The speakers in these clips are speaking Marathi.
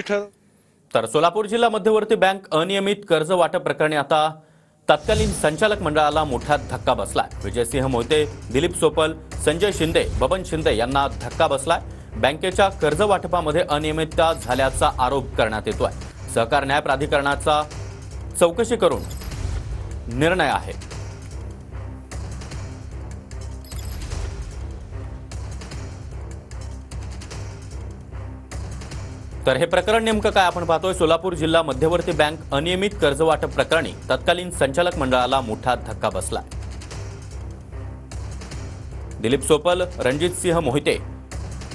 तर सोलापूर जिल्हा मध्यवर्ती बँक अनियमित कर्ज वाटप प्रकरणी आता तत्कालीन संचालक मंडळाला मोठा धक्का बसलाय। विजयसिंह मोहिते, दिलीप सोपल, संजय शिंदे, बबन शिंदे यांना धक्का बसलाय। बँकेच्या कर्ज वाटपामध्ये अनियमितता झाल्याचा आरोप करण्यात येतोय। सहकार न्याय प्राधिकरणाचा चौकशी करून निर्णय आहे। तर हे प्रकरण नेमकं काय आपण पाहतोय। सोलापूर जिल्हा मध्यवर्ती बँक अनियमित कर्ज वाटप प्रकरणी तत्कालीन संचालक मंडळाला मोठा धक्का बसलाय। दिलीप सोपल, रणजितसिंह मोहिते,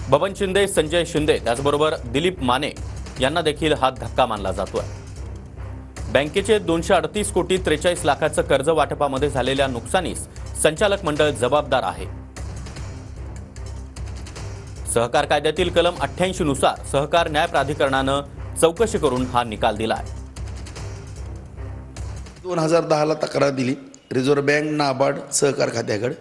बबन शिंदे, संजय शिंदे त्याचबरोबर दिलीप माने यांना देखील हा धक्का मानला जातोय। बँकेचे 238 कोटी 43 लाखाचं कर्ज वाटपामध्ये झालेल्या नुकसानीस संचालक मंडळ जबाबदार आहे। सहकार कायद्यातील कलम 88 नुसार सहकार न्याय प्राधिकरणानं चौकशी करून हा निकाल दिलाय। 2010 ला तक्रार दिली रिझर्व्ह बँक, नाबार्ड, सहकार खात्याकडे।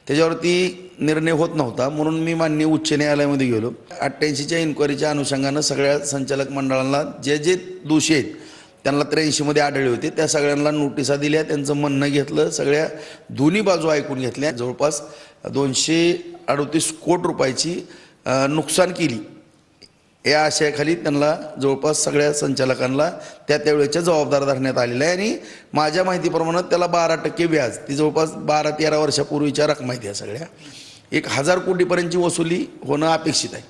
त्याच्यावरती निर्णय होत नव्हता म्हणून मी माननीय उच्च न्यायालयामध्ये गेलो। 88च्या इन्क्वायरीच्या अनुषंगानं सगळ्या संचालक मंडळांना जे जे दोषी आहेत त्यांना 83 मध्ये आढळले होते त्या सगळ्यांना नोटिसा दिल्या, त्यांचं म्हणणं घेतलं, सगळ्या दोन्ही बाजू ऐकून घेतल्या। जवळपास 238 कोटी रुपयाची नुकसान केली या आशयाखाली त्यांना जवळपास सगळ्या संचालकांना त्यावेळेच्या जबाबदार धरण्यात आलेला आहे। आणि माझ्या माहितीप्रमाणे त्याला 12% व्याज, ती जवळपास 12-13 वर्षापूर्वीच्या रकमा आहेत। या सगळ्या 1000 कोटीपर्यंतची वसुली होणं अपेक्षित आहे।